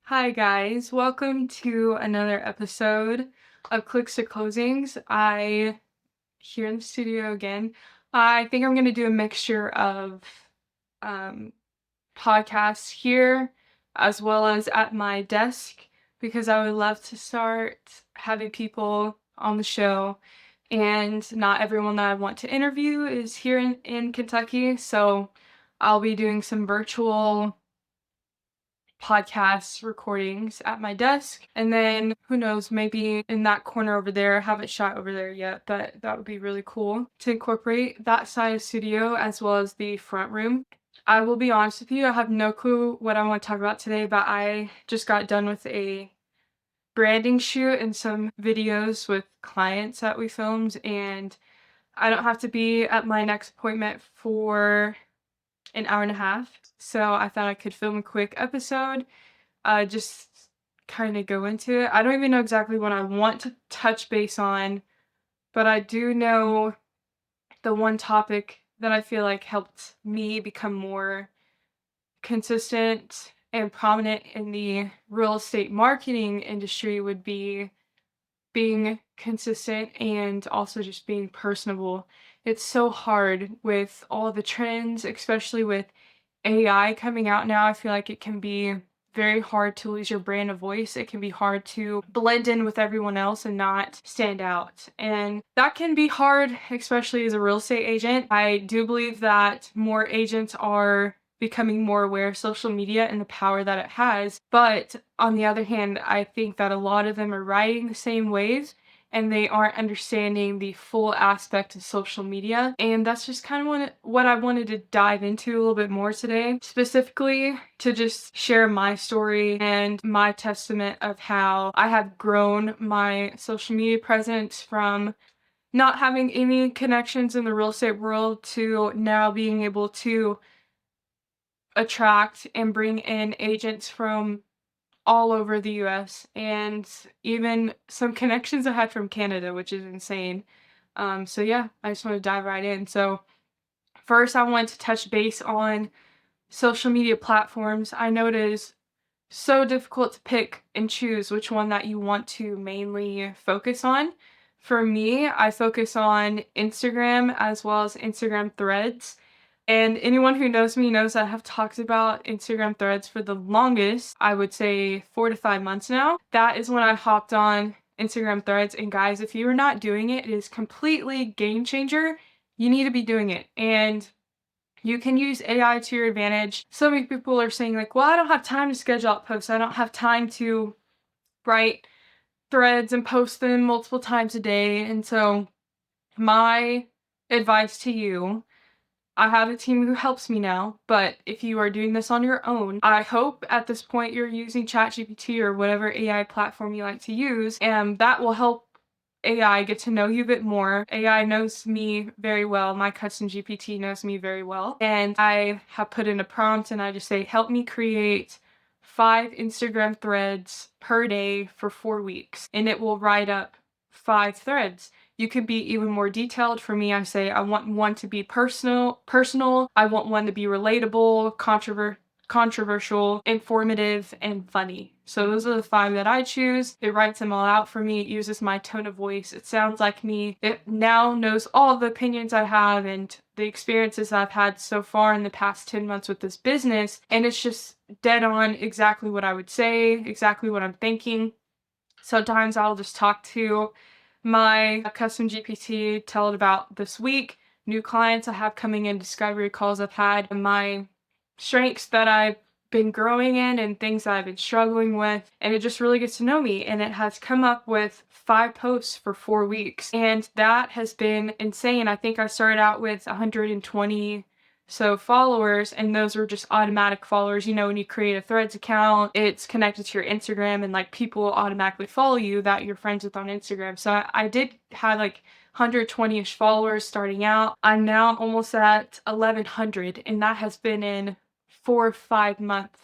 Hi guys, welcome to another episode of Clicks to Closings. I here in the studio again. I think I'm gonna do a mixture of um, podcasts here as well as at my desk because I would love to start having people on the show. And not everyone that I want to interview is here in Kentucky, so I'll be doing some virtual podcast recordings at my desk. And then who knows, maybe in that corner over there, I haven't shot over there yet, but that would be really cool to incorporate that side of studio as well as the front room. I will be honest with you, I have no clue what I want to talk about today, but I just got done with a branding shoot and some videos with clients that we filmed, and I don't have to be at my next appointment for an hour and a half. So I thought I could film a quick episode, just kind of go into it. I don't even know exactly what I want to touch base on, but I do know the one topic that I feel like helped me become more consistent and prominent in the real estate marketing industry would be being consistent and also just being personable. It's so hard with all the trends, especially with AI coming out now. I feel like it can be very hard to lose your brand of voice. It can be hard to blend in with everyone else and not stand out. And that can be hard, especially as a real estate agent. I do believe that more agents are becoming more aware of social media and the power that it has. But on the other hand, I think that a lot of them are riding the same wave and they aren't understanding the full aspect of social media. And that's just kind of what I wanted to dive into a little bit more today, specifically to just share my story and my testament of how I have grown my social media presence from not having any connections in the real estate world to now being able to attract and bring in agents from all over the US and even some connections I had from Canada, which is insane. So yeah, I just want to dive right in. So first I want to touch base on social media platforms. I know it is so difficult to pick and choose which one that you want to mainly focus on. For me, I focus on Instagram as well as Instagram Threads. And anyone who knows me knows I have talked about Instagram Threads for the longest, I would say 4 to 5 months now. That is when I hopped on Instagram Threads. And guys, if you are not doing it, it is completely game changer. You need to be doing it. And you can use AI to your advantage. So many people are saying like, well, I don't have time to schedule out posts. I don't have time to write threads and post them multiple times a day. And so my advice to you, I have a team who helps me now, but if you are doing this on your own, I hope at this point you're using ChatGPT or whatever AI platform you like to use, and that will help AI get to know you a bit more. AI knows me very well. My custom GPT knows me very well. And I have put in a prompt and I just say, help me create 5 Instagram threads per day for 4 weeks. And it will write up 5 threads. You can be even more detailed. For me, I say I want one to be personal. I want one to be relatable, controversial, informative, and funny. So those are the 5 that I choose. It writes them all out for me. It uses my tone of voice. It sounds like me. It now knows all the opinions I have and the experiences I've had so far in the past 10 months with this business. And it's just dead on exactly what I would say, exactly what I'm thinking. Sometimes I'll just talk to my custom GPT, tell it about this week, new clients I have coming in, discovery calls I've had, and my strengths that I've been growing in and things that I've been struggling with. And it just really gets to know me. And it has come up with 5 posts for 4 weeks. And that has been insane. I think I started out with 120 followers, and those were just automatic followers. You know, when you create a Threads account, it's connected to your Instagram and like people automatically follow you that you're friends with on Instagram. So I did have like 120-ish followers starting out. I'm now almost at 1100, and that has been in 4 or 5 month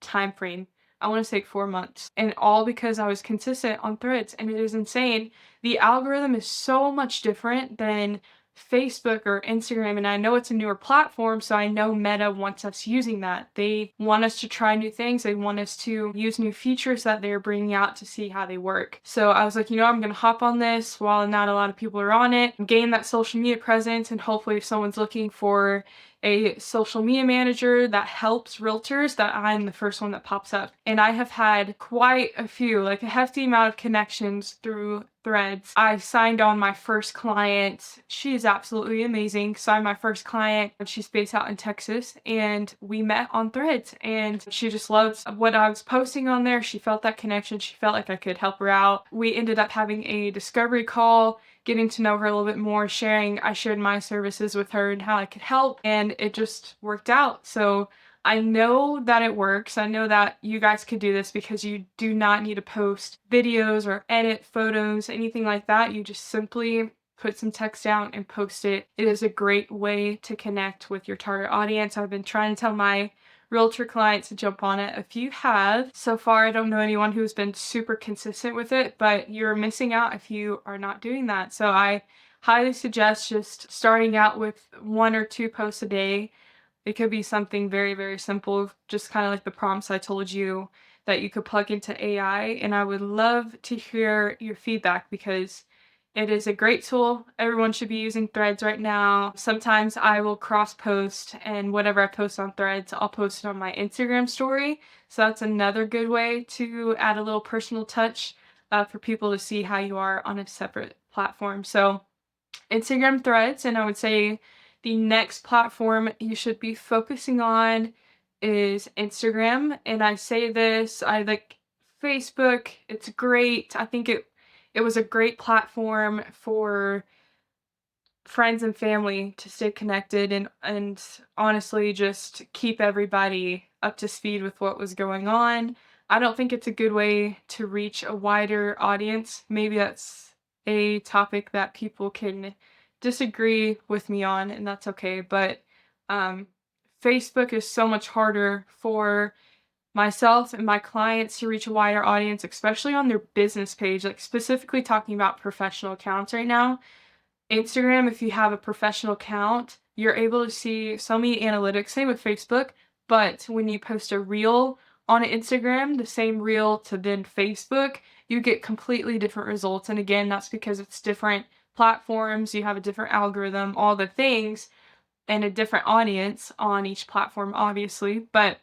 time frame. I want to say 4 months, and all because I was consistent on Threads. And it is insane. The algorithm is so much different than Facebook or Instagram, and I know it's a newer platform, so I know Meta wants us using that. They want us to try new things. They want us to use new features that they're bringing out to see how they work. So I was like, I'm gonna hop on this while not a lot of people are on it, gain that social media presence, and hopefully if someone's looking for a social media manager that helps realtors, that I'm the first one that pops up. And I have had quite a few, like a hefty amount of connections through Threads. I signed on my first client. She is absolutely amazing. Signed my first client. She's based out in Texas, and we met on Threads, and she just loves what I was posting on there. She felt that connection. She felt like I could help her out. We ended up having a discovery call, getting to know her a little bit more, I shared my services with her and how I could help, and it just worked out. So I know that it works. I know that you guys could do this because you do not need to post videos or edit photos, anything like that. You just simply put some text down and post it. It is a great way to connect with your target audience. I've been trying to tell my realtor clients to jump on it. If you have, so far I don't know anyone who's been super consistent with it, but you're missing out if you are not doing that. So I highly suggest just starting out with 1 or 2 posts a day. It could be something very, very simple, just kind of like the prompts I told you that you could plug into AI. And I would love to hear your feedback because it is a great tool. Everyone should be using Threads right now. Sometimes I will cross post, and whatever I post on Threads, I'll post it on my Instagram story. So that's another good way to add a little personal touch for people to see how you are on a separate platform. So Instagram Threads, and I would say the next platform you should be focusing on is Instagram. And I say this, I like Facebook, it's great. I think it was a great platform for friends and family to stay connected and honestly just keep everybody up to speed with what was going on. I don't think it's a good way to reach a wider audience. Maybe that's a topic that people can disagree with me on, and that's okay. But um, Facebook is so much harder for myself and my clients to reach a wider audience, especially on their business page, like specifically talking about professional accounts right now. Instagram, if you have a professional account, you're able to see so many analytics, same with Facebook, but when you post a reel on Instagram, the same reel to then Facebook, you get completely different results. And again, that's because it's different platforms, you have a different algorithm, all the things, and a different audience on each platform, obviously. But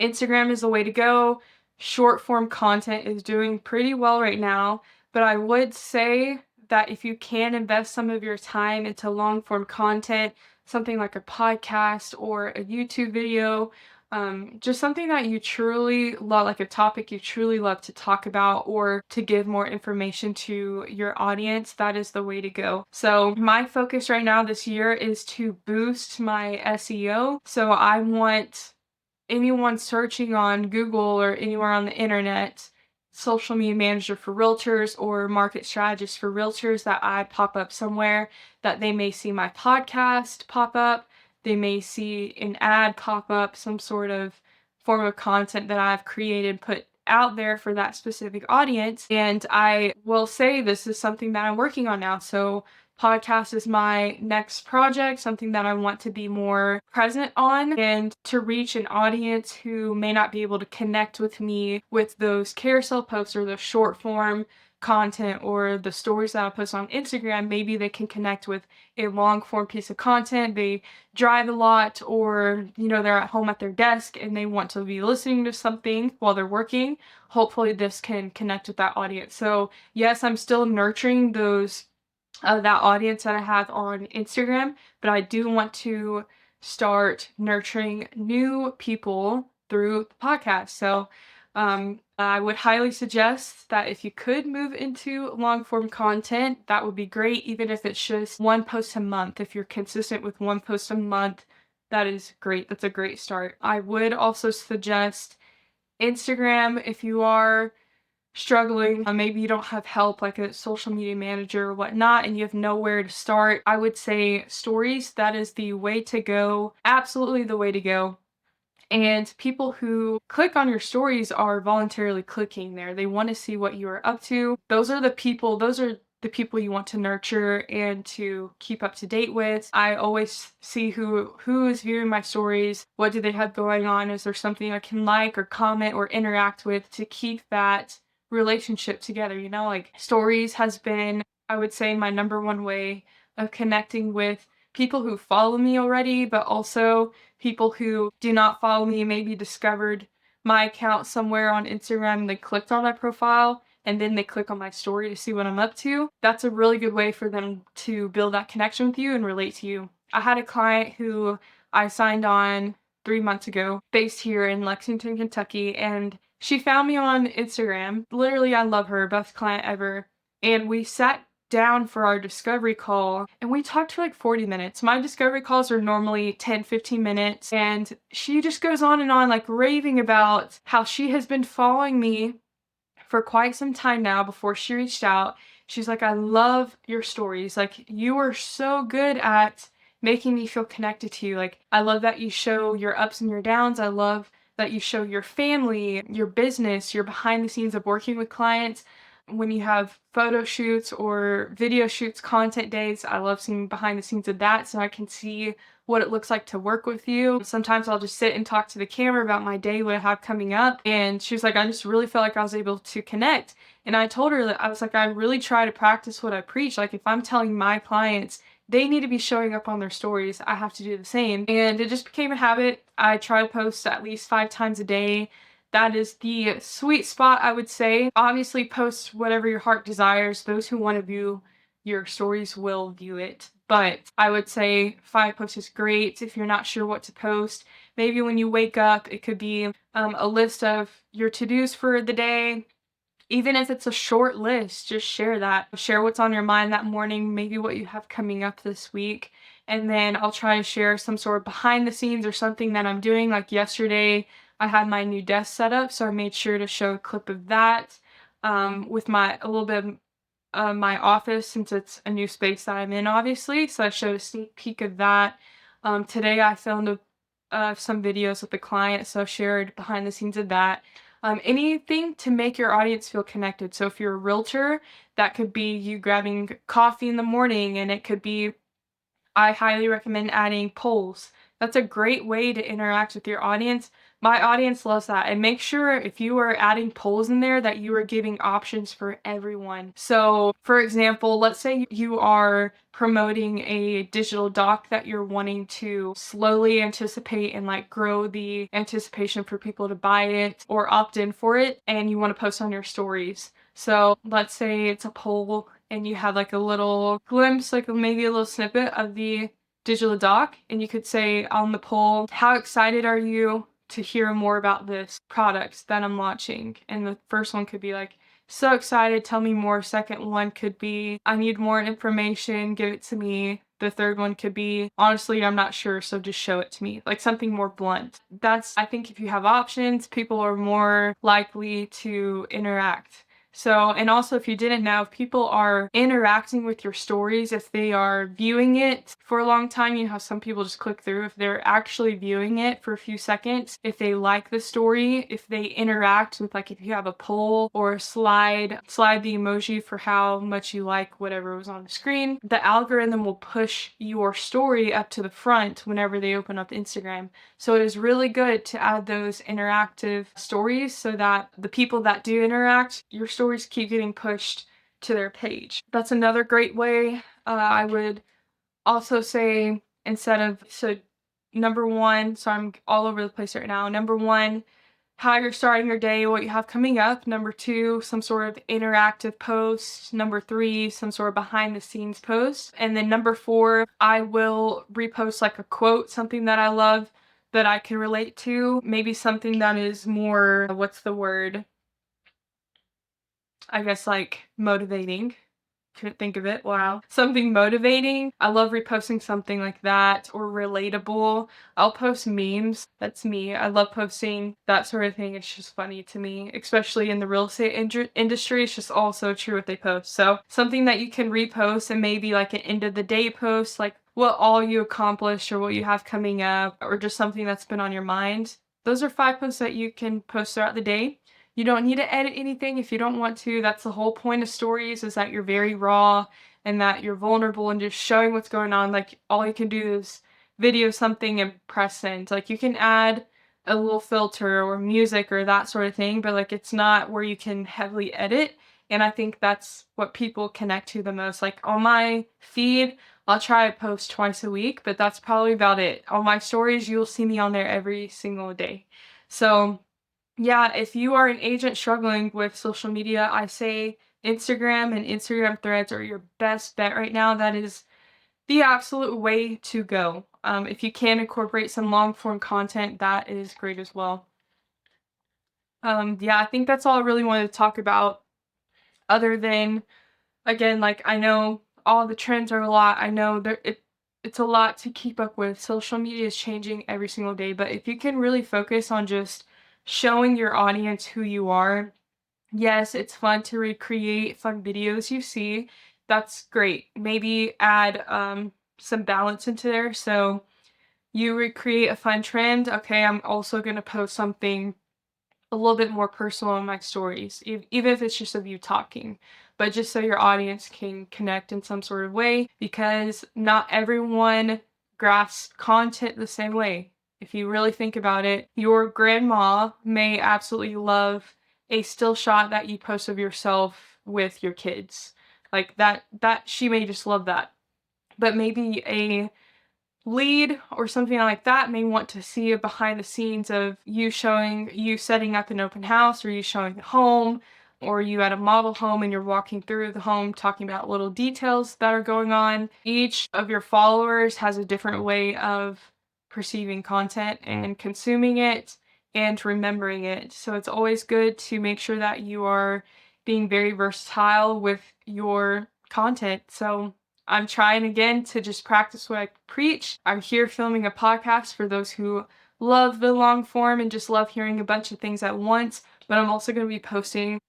Instagram is the way to go. Short form content is doing pretty well right now, but I would say that if you can invest some of your time into long form content, something like a podcast or a YouTube video, just something that you truly love, like a topic you truly love to talk about or to give more information to your audience, that is the way to go. So my focus right now this year is to boost my SEO. So I want anyone searching on Google or anywhere on the internet, social media manager for realtors or market strategist for realtors, that I pop up somewhere, that they may see my podcast pop up, they may see an ad pop up, some sort of form of content that I've created, put out there for that specific audience. And I will say this is something that I'm working on now. So podcast is my next project, something that I want to be more present on and to reach an audience who may not be able to connect with me with those carousel posts or the short form content or the stories that I post on Instagram. Maybe they can connect with a long form piece of content. They drive a lot, or they're at home at their desk and they want to be listening to something while they're working. Hopefully this can connect with that audience. So yes, I'm still nurturing that audience that I have on Instagram, but I do want to start nurturing new people through the podcast. So I would highly suggest that if you could move into long form content, that would be great, even if it's just 1 post a month. If you're consistent with 1 post a month, that is great. That's a great start. I would also suggest Instagram if you are struggling, maybe you don't have help like a social media manager or whatnot, and you have nowhere to start. I would say stories, that is the way to go, absolutely the way to go. And people who click on your stories are voluntarily clicking there. They want to see what you are up to. Those are the the people you want to nurture and to keep up to date with. I always see who is viewing my stories, what do they have going on, is there something I can like or comment or interact with to keep that relationship together, you know? Like stories has been, I would say, my number one way of connecting with people who follow me already, but also people who do not follow me, maybe discovered my account somewhere on Instagram and they clicked on my profile and then they click on my story to see what I'm up to. That's a really good way for them to build that connection with you and relate to you. I had a client who I signed on 3 months ago, based here in Lexington, Kentucky, and she found me on Instagram. Literally, I love her, best client ever. And we sat down for our discovery call and we talked for like 40 minutes. My discovery calls are normally 10-15 minutes, and she just goes on, like raving about how she has been following me for quite some time now before she reached out. She's like, I love your stories. Like, you are so good at making me feel connected to you. Like, I love that you show your ups and your downs. I love that you show your family, your business, your behind the scenes of working with clients. When you have photo shoots or video shoots, content days, I love seeing behind the scenes of that so I can see what it looks like to work with you. Sometimes I'll just sit and talk to the camera about my day, what I have coming up. And she was like, I just really felt like I was able to connect. And I told her that I was like, I really try to practice what I preach. Like, if I'm telling my clients they need to be showing up on their stories, I have to do the same. And it just became a habit. I try to post at least 5 times a day. That is the sweet spot, I would say. Obviously, post whatever your heart desires. Those who want to view your stories will view it. But I would say 5 posts is great if you're not sure what to post. Maybe when you wake up, it could be a list of your to-dos for the day. Even if it's a short list, just share that. Share what's on your mind that morning, maybe what you have coming up this week. And then I'll try to share some sort of behind the scenes or something that I'm doing. Like yesterday, I had my new desk set up, so I made sure to show a clip of that with a little bit of my office, since it's a new space that I'm in, obviously. So I showed a sneak peek of that. Today I filmed some videos with the client, so I shared behind the scenes of that. Anything to make your audience feel connected. So if you're a realtor, that could be you grabbing coffee in the morning, and it could be, I highly recommend adding polls. That's a great way to interact with your audience. My audience loves that. And make sure if you are adding polls in there that you are giving options for everyone. So, for example, let's say you are promoting a digital doc that you're wanting to slowly anticipate and like grow the anticipation for people to buy it or opt in for it, and you want to post on your stories. So let's say it's a poll and you have like a little glimpse, like maybe a little snippet of the digital doc, and you could say on the poll, how excited are you to hear more about this product that I'm launching? And the first one could be like, so excited, tell me more. Second one could be, I need more information, give it to me. The third one could be, honestly, I'm not sure, so just show it to me. Like something more blunt. I think if you have options, people are more likely to interact. So, and also if you didn't know, if people are interacting with your stories, if they are viewing it for a long time, you know how some people just click through, if they're actually viewing it for a few seconds, if they like the story, if they interact with, like if you have a poll or a slide the emoji for how much you like whatever was on the screen, the algorithm will push your story up to the front whenever they open up Instagram. So it is really good to add those interactive stories so that the people that do interact, your stories keep getting pushed to their page. That's another great way. I would also say, number one, so I'm all over the place right now. Number one, how you're starting your day, what you have coming up. Number two, some sort of interactive post. Number three, some sort of behind the scenes post. And then number four, I will repost like a quote, something that I love that I can relate to. Maybe something that is more, what's the word? I guess like motivating. Couldn't think of it. Wow. Something motivating. I love reposting something like that, or relatable. I'll post memes. That's me. I love posting that sort of thing. It's just funny to me, especially in the real estate industry. It's just all so true what they post. So something that you can repost, and maybe like an end of the day post, like what all you accomplished or what you have coming up, or just something that's been on your mind. Those are 5 posts that you can post throughout the day. You don't need to edit anything if you don't want to. That's the whole point of stories, is that you're very raw and that you're vulnerable and just showing what's going on. Like, all you can do is video something and press send. Like, you can add a little filter or music or that sort of thing, but like it's not where you can heavily edit. And I think that's what people connect to the most. Like on my feed, I'll try to post twice a week, but that's probably about it. On my stories, you'll see me on there every single day. So yeah, if you are an agent struggling with social media, I say Instagram and Instagram threads are your best bet right now. That is the absolute way to go. If you can incorporate some long form content, that is great as well. Yeah, I think that's all I really wanted to talk about. Other than, again, like I know all the trends are a lot. I know it's a lot to keep up with. Social media is changing every single day, but if you can really focus on just showing your audience who you are, yes, it's fun to recreate fun videos you see. That's great. Maybe add some balance into there. So you recreate a fun trend. Okay, I'm also gonna post something a little bit more personal in my stories, even if it's just of you talking, but just so your audience can connect in some sort of way, because not everyone grasps content the same way. If you really think about it, your grandma may absolutely love a still shot that you post of yourself with your kids. Like that she may just love that. But maybe a lead or something like that may want to see a behind the scenes of you setting up an open house, or you showing the home, or you at a model home and you're walking through the home talking about little details that are going on. Each of your followers has a different way of perceiving content and consuming it and remembering it. So it's always good to make sure that you are being very versatile with your content. So I'm trying again to just practice what I preach. I'm here filming a podcast for those who love the long form and just love hearing a bunch of things at once. But I'm also going to be posting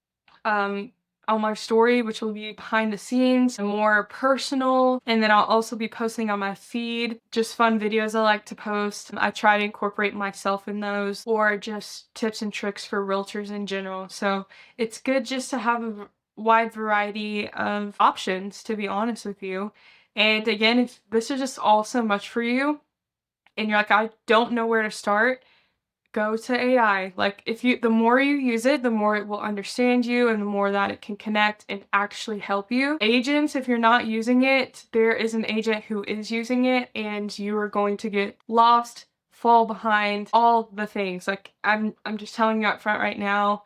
um, on my story, which will be behind the scenes and more personal. And then I'll also be posting on my feed just fun videos I like to post. I try to incorporate myself in those, or just tips and tricks for realtors in general. So it's good just to have a wide variety of options, to be honest with you. And again, if this is just all so much for you and you're like, I don't know where to start, go to AI. Like, the more you use it, the more it will understand you and the more that it can connect and actually help you. Agents, if you're not using it, there is an agent who is using it and you are going to get lost, fall behind, all the things. Like, I'm just telling you up front right now,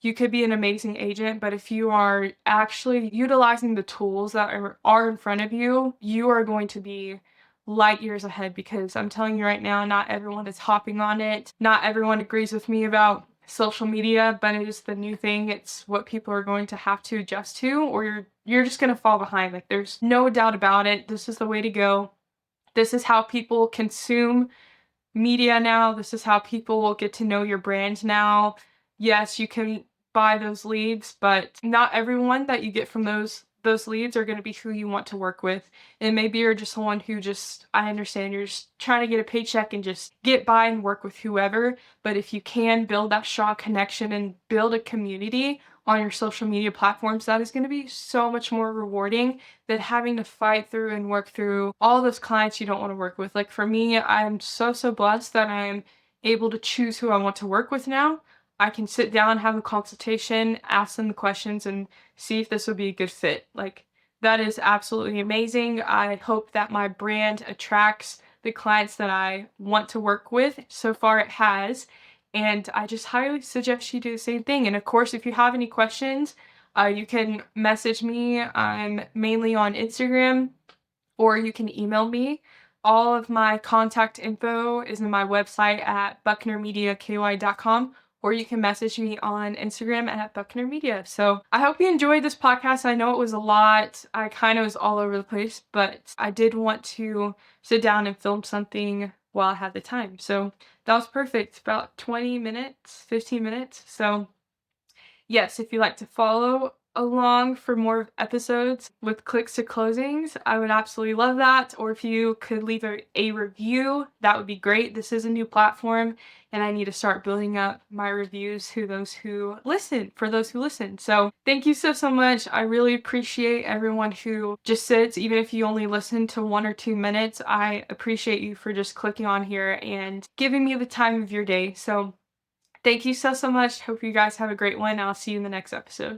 you could be an amazing agent, but if you are actually utilizing the tools that are in front of you, you are going to be light years ahead, because I'm telling you right now, not everyone is hopping on it. Not everyone agrees with me about social media, but it is the new thing. It's what people are going to have to adjust to, or you're just going to fall behind. Like, there's no doubt about it. This is the way to go. This is how people consume media now. This is how people will get to know your brand now. Yes, you can buy those leads, but not everyone that you get from those leads are going to be who you want to work with. And maybe you're just someone who just, I understand you're just trying to get a paycheck and just get by and work with whoever. But if you can build that strong connection and build a community on your social media platforms, that is going to be so much more rewarding than having to fight through and work through all those clients you don't want to work with. Like for me, I'm so blessed that I'm able to choose who I want to work with now. I can sit down, have a consultation, ask them the questions, and see if this would be a good fit. Like, that is absolutely amazing. I hope that my brand attracts the clients that I want to work with. So far, it has. And I just highly suggest you do the same thing. And of course, if you have any questions, you can message me. I'm mainly on Instagram, or you can email me. All of my contact info is in my website at bucknermediaky.com, or you can message me on Instagram at bucknermedia. So I hope you enjoyed this podcast. I know it was a lot. I kind of was all over the place, but I did want to sit down and film something while I had the time. So that was perfect. About 20 minutes, 15 minutes. So yes, if you like to follow along for more episodes with clicks to closings, I would absolutely love that. Or if you could leave a review, that would be great. This is a new platform and I need to start building up my reviews who those who listen for those who listen. So thank you so much. I really appreciate everyone who just sits, even if you only listen to 1 or 2 minutes. I appreciate you for just clicking on here and giving me the time of your day. So thank you so much. Hope you guys have a great one. I'll see you in the next episode.